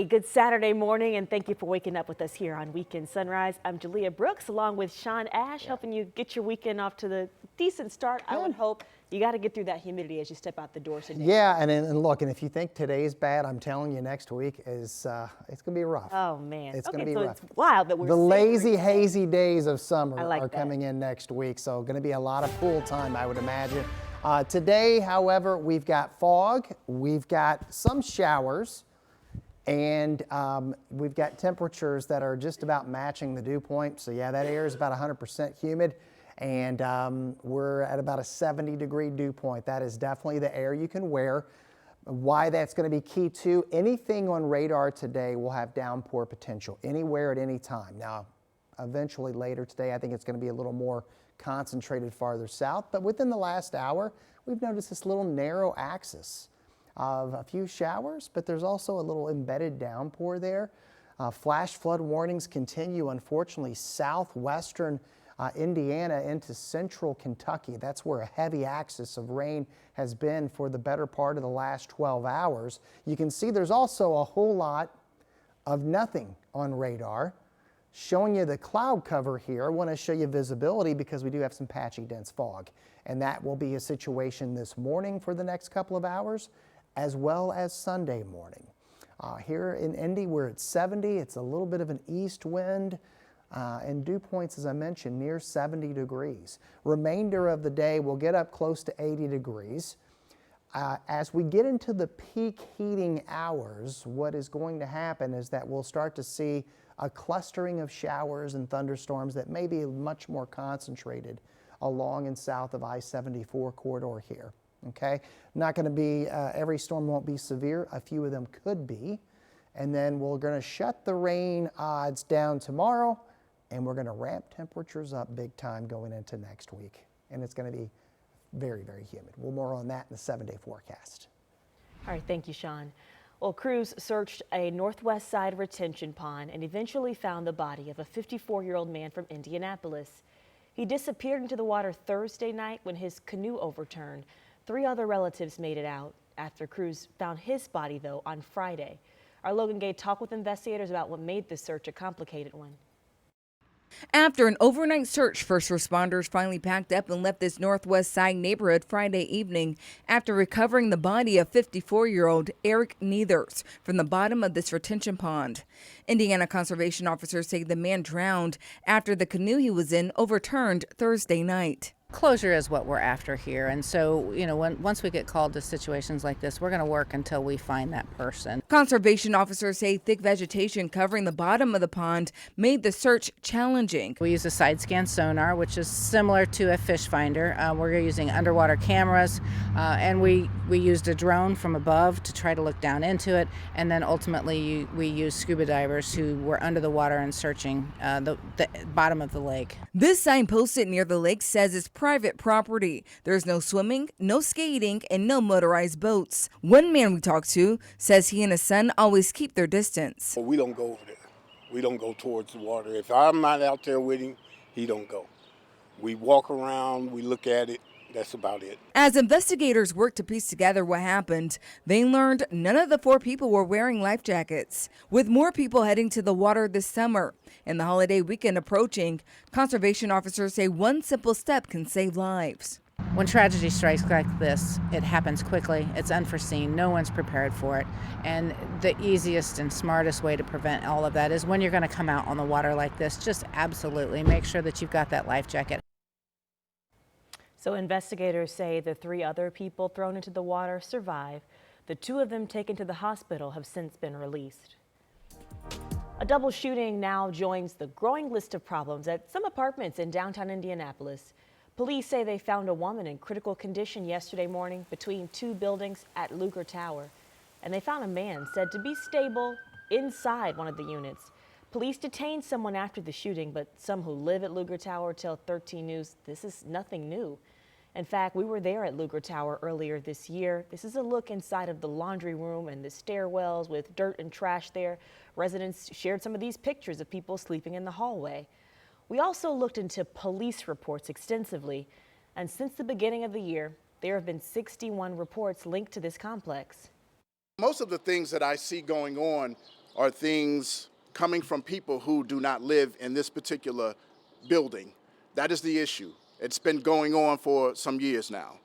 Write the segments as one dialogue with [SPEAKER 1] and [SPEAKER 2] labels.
[SPEAKER 1] A good Saturday morning, and thank you for waking up with us here on Weekend Sunrise. I'm Jalea Brooks, along with Sean Ash, helping you get your weekend off to the decent start. I would hope. You got to get through that humidity as you step out the door today.
[SPEAKER 2] Yeah, and look, and if you think today's bad, I'm telling you, next week is it's going to be rough.
[SPEAKER 1] Oh man,
[SPEAKER 2] it's going to be rough.
[SPEAKER 1] It's wild that we're
[SPEAKER 2] the lazy, hazy days of summer are
[SPEAKER 1] that.
[SPEAKER 2] coming in next week, so going to be a lot of pool time, I would imagine. Today, however, we've got fog, we've got some showers. And we've got temperatures that are just about matching the dew point. So yeah, that air is about 100% humid, and we're at about a 70-degree dew point. That is definitely the air you can wear. Why that's going to be key too, anything on radar today will have downpour potential anywhere at any time. Now, eventually later today, I think it's going to be a little more concentrated farther south, but within the last hour, we've noticed this little narrow axis of a few showers, but there's also a little embedded downpour there. Flash flood warnings continue, unfortunately, southwestern Indiana into central Kentucky. That's where a heavy axis of rain has been for the better part of the last 12 hours. You can see there's also a whole lot of nothing on radar. Showing you the cloud cover here, I want to show you visibility because we do have some patchy dense fog, and that will be a situation this morning for the next couple of hours, as well as Sunday morning. Here in Indy, we're at 70. It's a little bit of an east wind, and dew points, as I mentioned, near 70 degrees. Remainder of the day, we'll get up close to 80 degrees. As we get into the peak heating hours, what is going to happen is that we'll start to see a clustering of showers and thunderstorms that may be much more concentrated along and south of I-74 corridor here. Okay, not going to be, every storm won't be severe. A few of them could be. And then we're going to shut the rain odds down tomorrow, and we're going to ramp temperatures up big time going into next week. And it's going to be very, very humid. We'll more on that in the 7-day forecast.
[SPEAKER 1] All right, thank you, Sean. Well, crews searched a northwest side retention pond and eventually found the body of a 54-year-old man from Indianapolis. He disappeared into the water Thursday night when his canoe overturned. 3 other relatives made it out after crews found his body, though, on Friday. Our Logan Gay talked with investigators about what made this search a complicated one.
[SPEAKER 3] After an overnight search, first responders finally packed up and left this northwest side neighborhood Friday evening after recovering the body of 54-year-old Eric Neithers from the bottom of this retention pond. Indiana conservation officers say the man drowned after the canoe he was in overturned Thursday night.
[SPEAKER 4] Closure is what we're after here, and so, you know, once we get called to situations like this, we're going to work until we find that person.
[SPEAKER 3] Conservation officers say thick vegetation covering the bottom of the pond made the search challenging.
[SPEAKER 4] We use a side scan sonar, which is similar to a fish finder. We're using underwater cameras, and we used a drone from above to try to look down into it, and then ultimately we used scuba divers who were under the water and searching the bottom of the lake.
[SPEAKER 3] This sign posted near the lake says it's private property. There's no swimming, no skating, and no motorized boats. One man we talked to says he and his son always keep their distance.
[SPEAKER 5] We don't go over there. We don't go towards the water. If I'm not out there with him, he don't go. We walk around, we look at it. That's about it.
[SPEAKER 3] As investigators worked to piece together what happened, they learned none of the 4 people were wearing life jackets. With more people heading to the water this summer and the holiday weekend approaching, conservation officers say one simple step can save lives.
[SPEAKER 4] When tragedy strikes like this, it happens quickly. It's unforeseen. No one's prepared for it. And the easiest and smartest way to prevent all of that is when you're going to come out on the water like this, just absolutely make sure that you've got that life jacket.
[SPEAKER 1] So investigators say the 3 other people thrown into the water survived. The 2 of them taken to the hospital have since been released. A double shooting now joins the growing list of problems at some apartments in downtown Indianapolis. Police say they found a woman in critical condition yesterday morning between 2 buildings at Luger Tower. And they found a man said to be stable inside one of the units. Police detained someone after the shooting, but some who live at Luger Tower tell 13 News this is nothing new. In fact, we were there at Luger Tower earlier this year. This is a look inside of the laundry room and the stairwells with dirt and trash there. Residents shared some of these pictures of people sleeping in the hallway. We also looked into police reports extensively, and since the beginning of the year, there have been 61 reports linked to this complex.
[SPEAKER 6] Most of the things that I see going on are things coming from people who do not live in this particular building. That is the issue. It's been going on for some years now.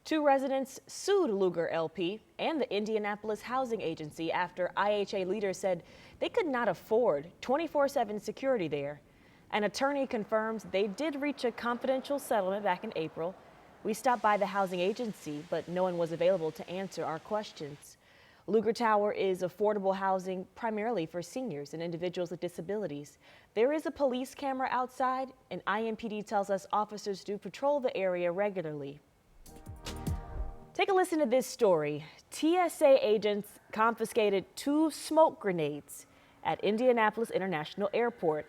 [SPEAKER 1] 2 residents sued Lugar LP and the Indianapolis Housing Agency after IHA leaders said they could not afford 24/7 security there. An attorney confirms they did reach a confidential settlement back in April. We stopped by the housing agency, but no one was available to answer our questions. Lugar Tower is affordable housing primarily for seniors and individuals with disabilities. There is a police camera outside, and IMPD tells us officers do patrol the area regularly. Take a listen to this story. TSA agents confiscated 2 smoke grenades at Indianapolis International Airport.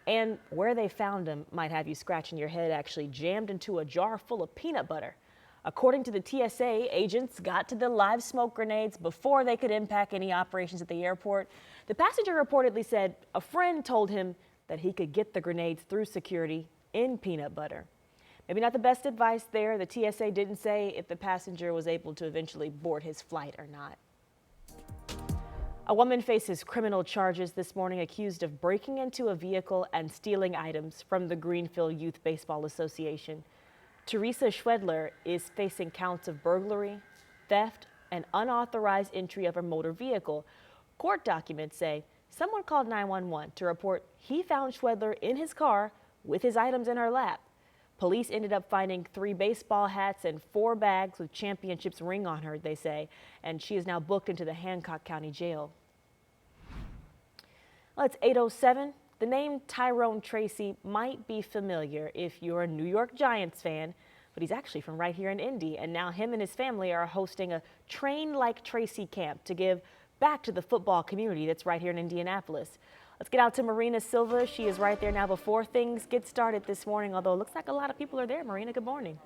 [SPEAKER 1] And where they found them might have you scratching your head, actually jammed into a jar full of peanut butter. According to the TSA, agents got to the live smoke grenades before they could impact any operations at the airport. The passenger reportedly said a friend told him that he could get the grenades through security in peanut butter. Maybe not the best advice there. The TSA didn't say if the passenger was able to eventually board his flight or not. A woman faces criminal charges this morning accused of breaking into a vehicle and stealing items from the Greenfield Youth Baseball Association. Teresa Schwedler is facing counts of burglary, theft, and unauthorized entry of a motor vehicle. Court documents say someone called 911 to report he found Schwedler in his car with his items in her lap. Police ended up finding 3 baseball hats and 4 bags with championships ring on her, they say, and she is now booked into the Hancock County Jail. Well, it's 8:07. The name Tyrone Tracy might be familiar if you're a New York Giants fan, but he's actually from right here in Indy, and now him and his family are hosting a Train Like Tracy camp to give back to the football community that's right here in Indianapolis. Let's get out to Marina Silva. She is right there now before things get started this morning, although it looks like a lot of people are there. Marina, good morning.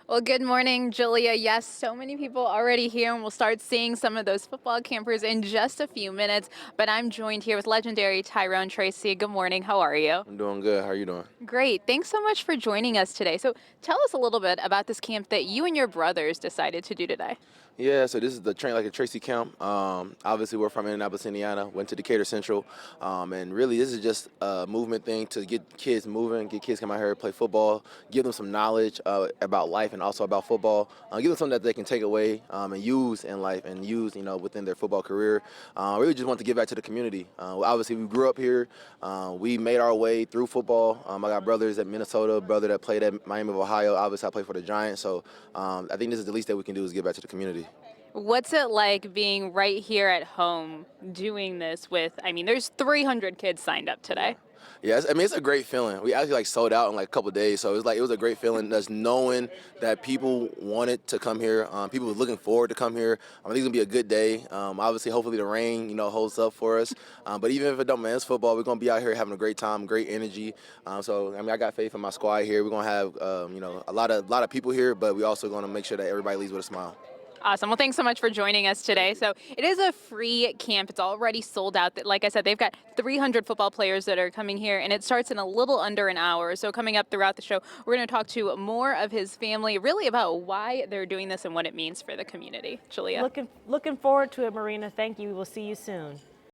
[SPEAKER 7] Well, good morning, Julia. Yes, so many people already here, and we'll start seeing some of those football campers in just a few minutes. But I'm joined here with legendary Tyrone Tracy. Good morning. How are you?
[SPEAKER 8] I'm doing good. How are you doing?
[SPEAKER 7] Great. Thanks so much for joining us today. So tell us a little bit about this camp that you and your brothers decided to do today.
[SPEAKER 8] Yeah, so this is the Train Like a Tracy camp. Obviously, we're from Indianapolis, Indiana. Went to Decatur Central, and really, this is just a movement thing to get kids moving, get kids come out here, play football, give them some knowledge about life and also about football. Give them something that they can take away and use in life and use, within their football career. Really, just want to give back to the community. Obviously, we grew up here. We made our way through football. I got brothers at Minnesota, brother that played at Miami of Ohio. Obviously, I played for the Giants. So I think this is the least that we can do is give back to the community.
[SPEAKER 7] What's it like being right here at home doing this with, there's 300 kids signed up today.
[SPEAKER 8] Yeah, it's a great feeling. We actually sold out in a couple of days, so it was a great feeling just knowing that people wanted to come here. People were looking forward to come here. I think it's gonna be a good day. Obviously, hopefully the rain, holds up for us. But even if it don't, man, it's football. We're gonna be out here having a great time, great energy. I got faith in my squad here. We're gonna have, a lot of people here, but we also gonna make sure that everybody leaves with a smile.
[SPEAKER 7] Awesome. Well, thanks so much for joining us today. So it is a free camp. It's already sold out. Like I said, they've got 300 football players that are coming here, and it starts in a little under an hour. So coming up throughout the show, we're going to talk to more of his family, really about why they're doing this and what it means for the community. Julia.
[SPEAKER 1] Looking forward to it, Marina. Thank you. We'll see you soon.